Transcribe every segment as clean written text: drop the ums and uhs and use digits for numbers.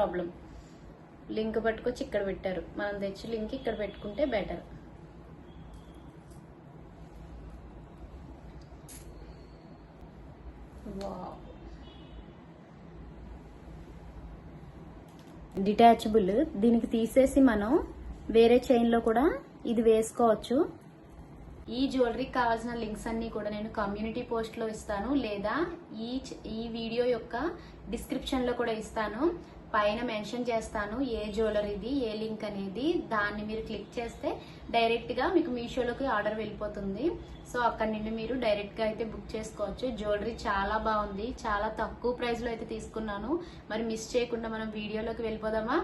Problem. Link పట్టుకొచ్చి ఇక్కడ పెట్టారు, మనం తెచ్చి లింక్ ఇక్కడ పెట్టుకుంటే బెటర్. Wow, detachable. దీనికి తీసేసి మనం వేరే చైన్లో కూడా ఇది వేసుకోవచ్చు. ఈ జ్యువెలరీకి కావాల్సిన లింక్స్ అన్ని కూడా నేను కమ్యూనిటీ పోస్ట్లో ఇస్తాను, లేదా ఈ వీడియో యొక్క డిస్క్రిప్షన్లో కూడా ఇస్తాను. పైన మెన్షన్ చేస్తాను ఏ జ్యువెలరీది ఏ లింక్ అనేది. దాన్ని మీరు క్లిక్ చేస్తే డైరెక్ట్గా మీకు మీషోలోకి ఆర్డర్ వెళ్ళిపోతుంది. సో అక్కడి నుండి మీరు డైరెక్ట్గా అయితే బుక్ చేసుకోవచ్చు. జ్యువెలరీ చాలా బాగుంది, చాలా తక్కువ ప్రైస్లో అయితే తీసుకున్నాను. మరి మిస్ చేయకుండా మనం వీడియోలోకి వెళ్ళిపోదామా?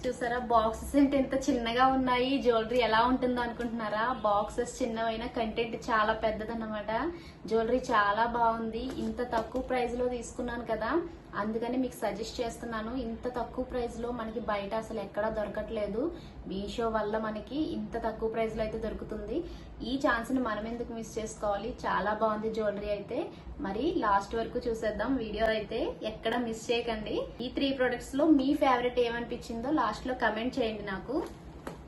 చూసారా బాక్సెస్ అంటే ఎంత చిన్నగా ఉన్నాయి, జ్యువెలరీ ఎలా ఉంటుందో అనుకుంటున్నారా? బాక్సెస్ చిన్నవైనా కంటెంట్ చాలా పెద్దదన్నమాట. జ్యువెలరీ చాలా బాగుంది. ఇంత తక్కువ ప్రైస్ లో తీసుకున్నాను కదా, అందుకని మీకు సజెస్ట్ చేస్తున్నాను. ఇంత తక్కువ ప్రైస్ లో మనకి బయట అసలు ఎక్కడా దొరకట్లేదు. మీషో వల్ల మనకి ఇంత తక్కువ ప్రైస్ లో అయితే దొరుకుతుంది. ఈ ఛాన్స్ ని మనం ఎందుకు మిస్ చేసుకోవాలి? చాలా బాగుంది జ్యువెలరీ అయితే. మరి లాస్ట్ వరకు చూసేద్దాం వీడియో అయితే, ఎక్కడ మిస్ చేయకండి. ఈ 3 ప్రొడక్ట్స్ లో మీ ఫేవరెట్ ఏమనిపించిందో లాస్ట్ లో కమెంట్ చేయండి నాకు.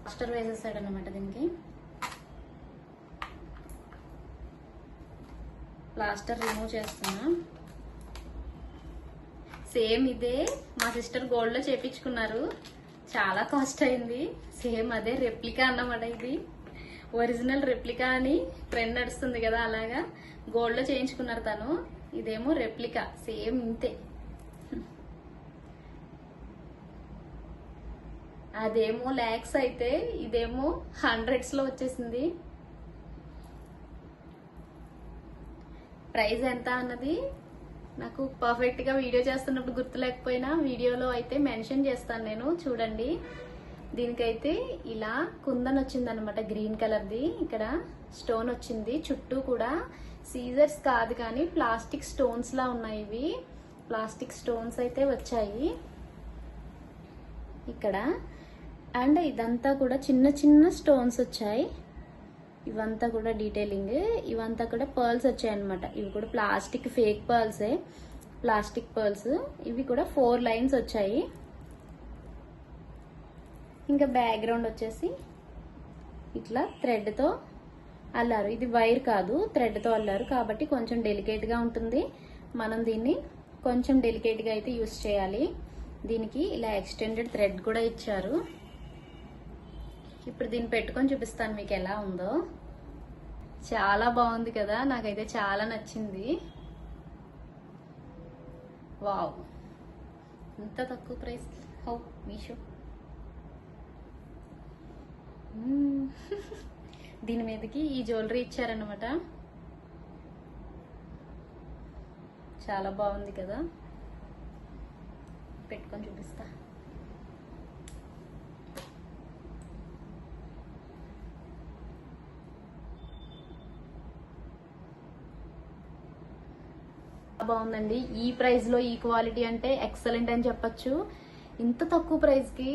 ప్లాస్టర్ వేసేసాడు అనమాట. దీనికి ప్లాస్టర్ రిమూవ్ చేస్తున్నా. సేమ్ ఇదే మా సిస్టర్ గోల్డ్ లో చేపించుకున్నారు, చాలా కాస్ట్ అయింది. సేమ్ అదే రెప్లికా అన్నమాట. ఇది ఒరిజినల్ రెప్లికా అని ట్రెండ్ నడుస్తుంది కదా, అలాగా గోల్డ్ లో చేయించుకున్నారు తను. ఇదేమో రెప్లికా, సేమ్ ఇంతే. అదేమో లాక్స్ అయితే ఇదేమో హండ్రెడ్స్ లో వచ్చేసింది. ప్రైస్ ఎంత అన్నది నాకు పర్ఫెక్ట్ గా వీడియో చేస్తున్నప్పుడు గుర్తు లేకపోయినా వీడియోలో అయితే మెన్షన్ చేస్తాను నేను, చూడండి. దీనికైతే ఇలా కుందన్ వచ్చింది అనమాట, గ్రీన్ కలర్ది. ఇక్కడ స్టోన్ వచ్చింది, చుట్టూ కూడా సీజర్స్ కాదు కానీ ప్లాస్టిక్ స్టోన్స్ లా ఉన్నాయి. ఇవి ప్లాస్టిక్ స్టోన్స్ అయితే వచ్చాయి ఇక్కడ. అండ్ ఇదంతా కూడా చిన్న చిన్న స్టోన్స్ వచ్చాయి. ఇవంతా కూడా డీటెయిలింగ్. ఇవంతా కూడా పర్ల్స్ వచ్చాయి అనమాట. ఇవి కూడా ప్లాస్టిక్ ఫేక్ పర్ల్సే, ప్లాస్టిక్ పర్ల్స్. ఇవి కూడా 4 లైన్స్ వచ్చాయి. ఇంకా బ్యాక్గ్రౌండ్ వచ్చేసి ఇట్లా థ్రెడ్తో అల్లారు. ఇది వైర్ కాదు, థ్రెడ్తో అల్లారు కాబట్టి కొంచెం డెలికేట్గా ఉంటుంది. మనం దీన్ని కొంచెం డెలికేట్గా అయితే యూస్ చేయాలి. దీనికి ఇలా ఎక్స్టెండెడ్ థ్రెడ్ కూడా ఇచ్చారు. ఇప్పుడు దీన్ని పెట్టుకొని చూపిస్తాను మీకు ఎలా ఉందో. చాలా బాగుంది కదా, నాకైతే చాలా నచ్చింది. వావ్, ఇంత తక్కువ ప్రైస్. హౌ మీషో. దీని మీదకి ఈ జ్యువెలరీ ఇచ్చారనమాట. చాలా బాగుంది కదా, పెట్టుకొని చూపిస్తా. బాగుందండి. ఈ ప్రైస్ లో ఈ క్వాలిటీ అంటే ఎక్సలెంట్ అని చెప్పొచ్చు. ఇంత తక్కువ ప్రైస్ కి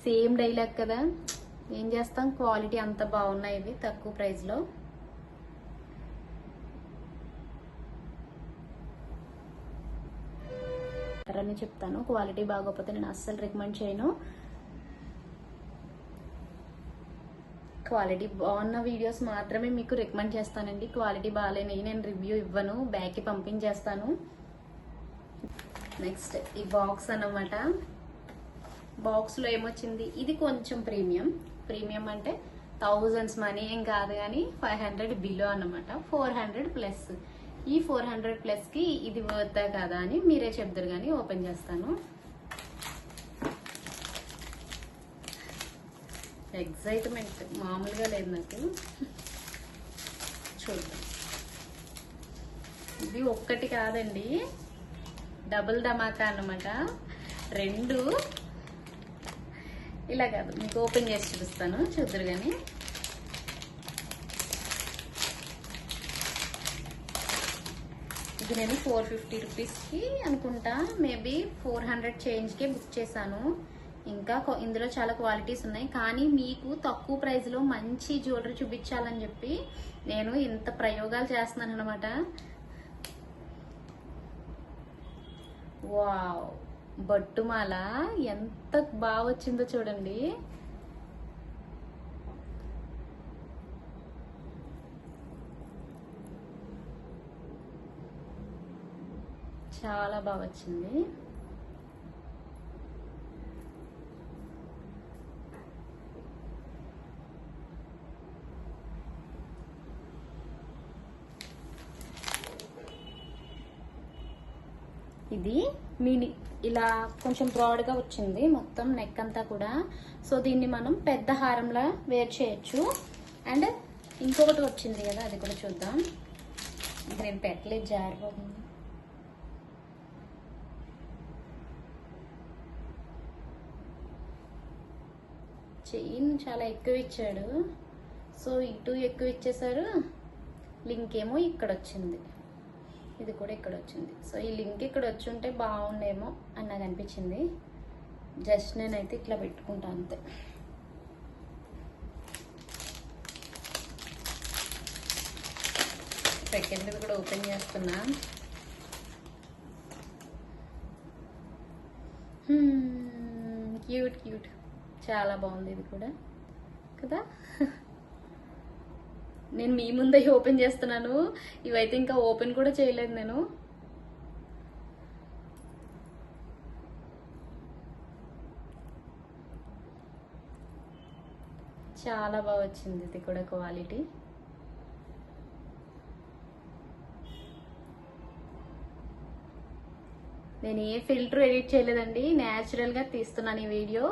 సేమ్ డైలాగ్ కదా, ఏం చేస్తాం, క్వాలిటీ అంత బాగున్నాయి ఇవి తక్కువ ప్రైస్ లో. అని చెప్తాను, క్వాలిటీ బాగోకపోతే నేను అస్సలు రికమెండ్ చేయను. క్వాలిటీ బాగున్న వీడియోస్ మాత్రమే మీకు రికమెండ్ చేస్తానండి. క్వాలిటీ బాగాలేని నేను రివ్యూ ఇవ్వను, బ్యాక్కి పంపించేస్తాను. నెక్స్ట్ ఈ బాక్స్ అన్నమాట. బాక్స్లో ఏమొచ్చింది, ఇది కొంచెం ప్రీమియం అంటే థౌజండ్స్ మనీ ఏం కాదు కానీ 500 బిలో అన్నమాట. 400 ప్లస్. ఈ 400 ప్లస్కి ఇది వర్తా కదా అని మీరే చెప్తారు కానీ ఓపెన్ చేస్తాను. ఎగ్జైట్మెంట్ మామూలుగా లేదు నాకు. చూద్దాం. ఇది ఒక్కటి కాదండి, డబుల్ ధమాకా అన్నమాట. 2 ఇలా కాదు, మీకు ఓపెన్ చేసి చూపిస్తాను, చూద్దరు కానీ. ఇది నేను 450 రూపీస్కి అనుకుంటా, మేబీ 400 చేంజ్కే బుక్ చేశాను. ఇంకా ఇందులో చాలా క్వాలిటీస్ ఉన్నాయి, కానీ మీకు తక్కువ ప్రైస్లో మంచి జ్యువెలరీ చూపించాలని చెప్పి నేను ఇంత ప్రయోగాలు చేస్తున్నాను అనమాట. వావ్, బొట్టుమాల ఎంత బాగా వచ్చిందో చూడండి. చాలా బాగా వచ్చింది. ఇది మినీ ఇలా కొంచెం బ్రాడ్గా వచ్చింది మొత్తం నెక్ అంతా కూడా. సో దీన్ని మనం పెద్ద హారంలా వేర్ చేయొచ్చు. అండ్ ఇంకొకటి వచ్చింది కదా, అది కూడా చూద్దాం. ఇది నేను పెట్టలేదు, జారిపోతుంది. చైన్ చాలా ఎక్కువ ఇచ్చాడు. సో ఇటు ఎక్కువ ఇచ్చేసారు. లింక్ ఏమో ఇక్కడ వచ్చింది, ఇది కూడా ఇక్కడ వచ్చింది. సో ఈ లింక్ ఇక్కడ వచ్చి ఉంటే బాగుండేమో అని నాకు అనిపించింది. జస్ట్ నేనైతే ఇట్లా పెట్టుకుంటా అంతే. సెకండ్ కూడా ఓపెన్ చేస్తున్నా. క్యూట్ క్యూట్, చాలా బాగుంది ఇది కూడా కదా. నేను మీ ముందే ఓపెన్ చేస్తున్నాను, ఇవైతే ఇంకా ఓపెన్ కూడా చేయలేదు నేను. చాలా బాగా వచ్చింది ఇది కూడా క్వాలిటీ. నేను ఏ ఫిల్టర్ ఎడిట్ చేయలేదండి, న్యాచురల్గా తీస్తున్నాను ఈ వీడియో.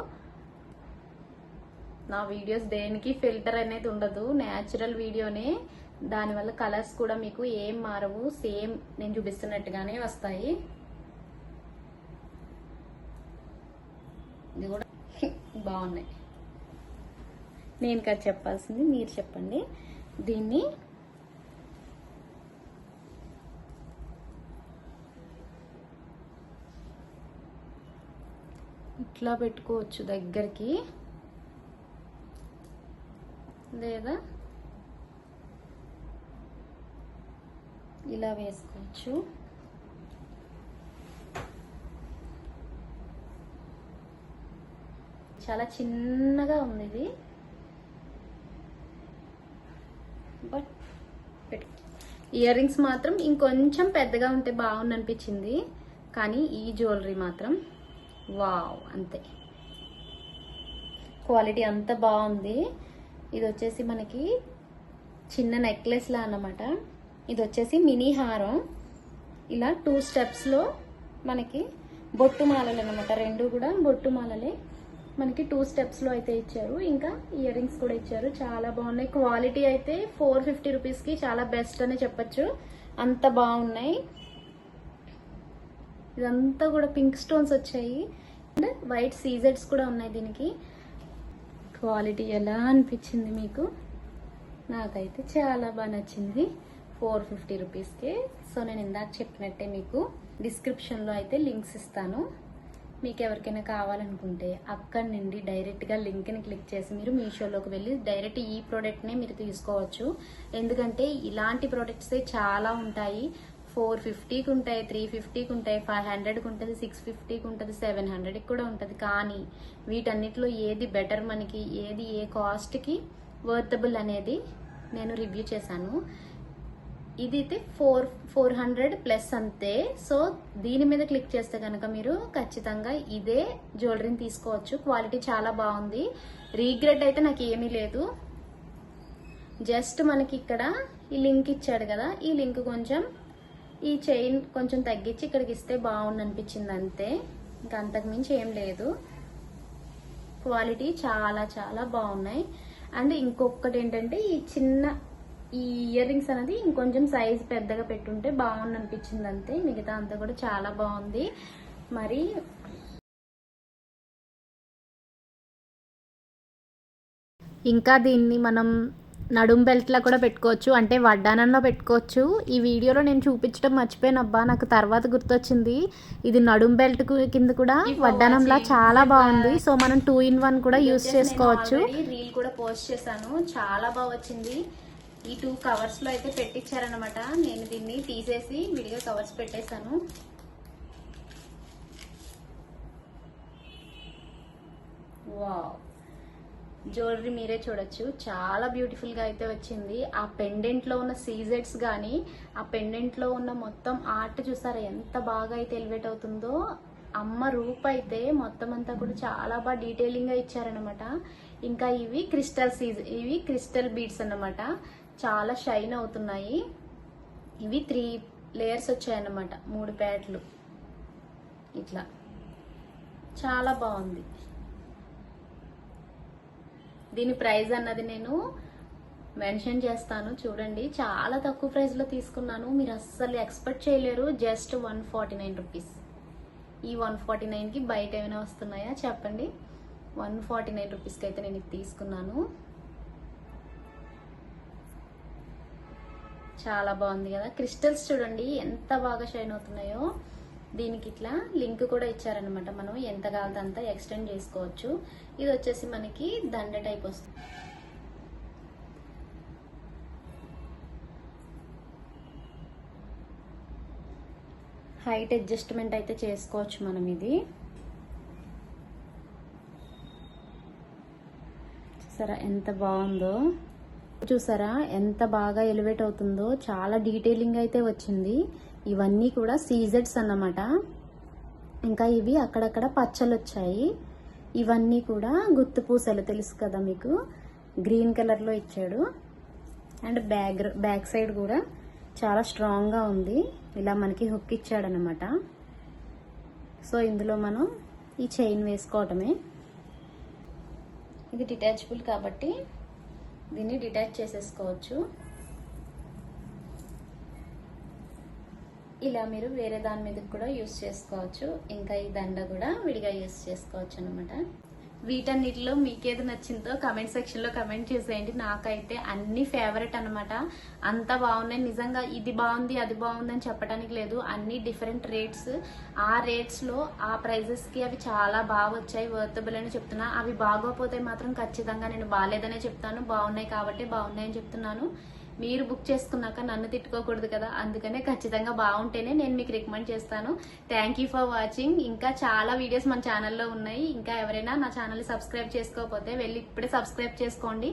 నా వీడియోస్ దేనికి ఫిల్టర్ అనేది ఉండదు, న్యాచురల్ వీడియోనే. దానివల్ల కలర్స్ కూడా మీకు ఏం మారవు, సేమ్ నేను చూపిస్తున్నట్టుగానే వస్తాయి. ఇది కూడా బాగున్నాయి. నేను కదా చెప్పాల్సింది, మీరు చెప్పండి. దీన్ని ఇట్లా పెట్టుకోవచ్చు దగ్గరికి, లేదా ఇలా వేసుకోవచ్చు. చాలా చిన్నగా ఉంది ఇది, బట్ ఇయర్ రింగ్స్ మాత్రం ఇంకొంచెం పెద్దగా ఉంటే బాగుంది అనిపించింది. కానీ ఈ జ్యువెలరీ మాత్రం వావ్, అంతే. క్వాలిటీ అంత బాగుంది. ఇది వచ్చేసి మనకి చిన్న నెక్లెస్ లా అన్నమాట. ఇది వచ్చేసి మినీ హారం. ఇలా 2 స్టెప్స్లో మనకి బొట్టు మాలలు అనమాట, రెండు కూడా బొట్టు మాలలే. మనకి 2 స్టెప్స్లో అయితే ఇచ్చారు. ఇంకా ఇయర్ రింగ్స్ కూడా ఇచ్చారు. చాలా బాగున్నాయి. క్వాలిటీ అయితే 450 రూపీస్కి చాలా బెస్ట్ అని చెప్పచ్చు, అంత బాగున్నాయి. ఇదంతా కూడా పింక్ స్టోన్స్ వచ్చాయి అండ్ వైట్ సీజెడ్స్ కూడా ఉన్నాయి దీనికి. క్వాలిటీ ఎలా అనిపించింది మీకు? నాకైతే చాలా బాగా నచ్చింది 450 రూపీస్కే. సో నేను ఇందాక చెప్పినట్టే మీకు డిస్క్రిప్షన్లో అయితే లింక్స్ ఇస్తాను. మీకు ఎవరికైనా కావాలనుకుంటే అక్కడి నుండి డైరెక్ట్గా లింక్ని క్లిక్ చేసి మీరు మీషోలోకి వెళ్ళి డైరెక్ట్ ఈ ప్రోడక్ట్నే మీరు తీసుకోవచ్చు. ఎందుకంటే ఇలాంటి ప్రోడక్ట్సే చాలా ఉంటాయి. 450కి ఉంటాయి, 350కి ఉంటాయి, 500కి ఉంటుంది, 650కి ఉంటుంది, 700కి కూడా ఉంటుంది. కానీ వీటన్నిటిలో ఏది బెటర్, మనకి ఏది ఏ కాస్ట్కి వర్తబుల్ అనేది నేను రివ్యూ చేశాను. ఇది అయితే 400 ప్లస్ అంతే. సో దీని మీద క్లిక్ చేస్తే కనుక మీరు ఖచ్చితంగా ఇదే జ్యువెలరీని తీసుకోవచ్చు. క్వాలిటీ చాలా బాగుంది. రీగ్రెట్ అయితే నాకు ఏమీ లేదు. జస్ట్ మనకి ఇక్కడ ఈ లింక్ ఇచ్చాడు కదా, ఈ లింక్ కొంచెం ఈ చైన్ కొంచెం తగ్గించి ఇక్కడికి ఇస్తే బాగుంది అనిపించింది అంతే. ఇంకా అంతకు మించి ఏం లేదు. క్వాలిటీ చాలా చాలా బాగున్నాయి. అండ్ ఇంకొకటి ఏంటంటే ఈ చిన్న ఈ ఇయర్ రింగ్స్ అనేది ఇంకొంచెం సైజ్ పెద్దగా పెట్టుంటే బాగుంది అనిపించింది అంతే. మిగతా అంతా కూడా చాలా బాగుంది. మరి ఇంకా దీన్ని మనం నడుం బెల్ట్లా కూడా పెట్టుకోవచ్చు, అంటే వడ్డానంలో పెట్టుకోవచ్చు. ఈ వీడియోలో నేను చూపించడం మర్చిపోయినబ్బా, నాకు తర్వాత గుర్తొచ్చింది. ఇది నడుం బెల్ట్ కింద కూడా వడ్డానంలా చాలా బాగుంది. సో మనం 2-in-1 కూడా యూజ్ చేసుకోవచ్చు. రీల్ కూడా పోస్ట్ చేశాను, చాలా బాగా వచ్చింది. ఈ 2 కవర్స్ లో అయితే పెట్టించారనమాట. నేను దీన్ని తీసేసి విడిగా కవర్స్ పెట్టేశాను. వావ్, జ్యువెలరీ మీరే చూడొచ్చు, చాలా బ్యూటిఫుల్ గా అయితే వచ్చింది. ఆ పెండెంట్ లో ఉన్న సీజెట్స్ గానీ, ఆ పెండెంట్ లో ఉన్న మొత్తం ఆర్ట్ చూసారా ఎంత బాగా అయితే ఎలివేట్ అవుతుందో. అమ్మ రూప్ అయితే మొత్తం అంతా కూడా చాలా బాగా డీటెయిలింగ్ గా ఇచ్చారనమాట. ఇంకా ఇవి క్రిస్టల్ బీడ్స్ అన్నమాట, చాలా షైన్ అవుతున్నాయి. ఇవి 3 లేయర్స్ వచ్చాయన్నమాట, 3 ప్యాడ్లు ఇట్లా, చాలా బాగుంది. దీని ప్రైస్ అన్నది నేను మెన్షన్ చేస్తాను చూడండి. చాలా తక్కువ ప్రైస్ లో తీసుకున్నాను, మీరు అస్సలు ఎక్స్పెక్ట్ చేయలేరు. Just 149 rupees. ఈ 149 కి బయట ఏమైనా వస్తున్నాయా చెప్పండి. 149 రూపీస్కి అయితే నేను ఇది తీసుకున్నాను. చాలా బాగుంది కదా. క్రిస్టల్స్ చూడండి ఎంత బాగా షైన్ అవుతున్నాయో. దీనికి ఇట్లా లింక్ కూడా ఇచ్చారనమాట, మనం ఎంత కావాలంటే అంత ఎక్స్టెండ్ చేసుకోవచ్చు. ఇది వచ్చేసి మనకి దండ టైప్ వస్తుంది. హైట్ అడ్జస్ట్మెంట్ అయితే చేసుకోవచ్చు మనం. ఇది చూసారా ఎంత బాగుందో, చూసారా ఎంత బాగా ఎలివేట్ అవుతుందో, చాలా డీటెయిలింగ్ అయితే వచ్చింది. ఇవన్నీ కూడా సీజెడ్స్ అన్నమాట. ఇంకా ఇవి అక్కడక్కడ పచ్చలు వచ్చాయి. ఇవన్నీ కూడా గుత్తు పూసలు, తెలుసు కదా మీకు, గ్రీన్ కలర్ లో ఇచ్చాడు. అండ్ బ్యాక్ సైడ్ కూడా చాలా స్ట్రాంగ్ గా ఉంది. ఇలా మనకి హుక్ ఇచ్చాడు అనమాట. సో ఇందులో మనం ఈ చైన్ వేసుకోవటమే. ఇది డిటాచబుల్ కాబట్టి దీన్ని డిటాచ్ చేసేసుకోవచ్చు. ఇలా మీరు వేరే దాని మీద కూడా యూస్ చేసుకోవచ్చు. ఇంకా ఈ దండ కూడా విడిగా యూస్ చేసుకోవచ్చు అనమాట. వీటన్నిటిలో మీకేది నచ్చిందో కమెంట్ సెక్షన్ లో కమెంట్ చేసేయండి. నాకైతే అన్ని ఫేవరెట్ అనమాట. అంత బాగున్నాయి నిజంగా. ఇది బాగుంది అది బాగుంది అని చెప్పడానికి లేదు, అన్ని డిఫరెంట్ రేట్స్. ఆ రేట్స్ లో ఆ ప్రైజెస్ కి అవి చాలా బాగా వచ్చాయి, వర్తబుల్ అని చెప్తున్నా. అవి బాగోపోతే మాత్రం ఖచ్చితంగా నేను బాగాలేదనే చెప్తాను, బాగున్నాయి కాబట్టి బాగున్నాయని చెప్తున్నాను. మీరు బుక్ చేసుకున్నాక నన్ను తిట్టుకోకూడదు కదా, అందుకనే ఖచ్చితంగా బాగుంటేనే నేను మీకు రికమెండ్ చేస్తాను. Thank you for watching. ఇంకా చాలా వీడియోస్ మన ఛానల్లో ఉన్నాయి. ఇంకా ఎవరైనా నా ఛానల్ సబ్స్క్రైబ్ చేసుకోకపోతే వెళ్ళి ఇప్పుడే సబ్స్క్రైబ్ చేసుకోండి.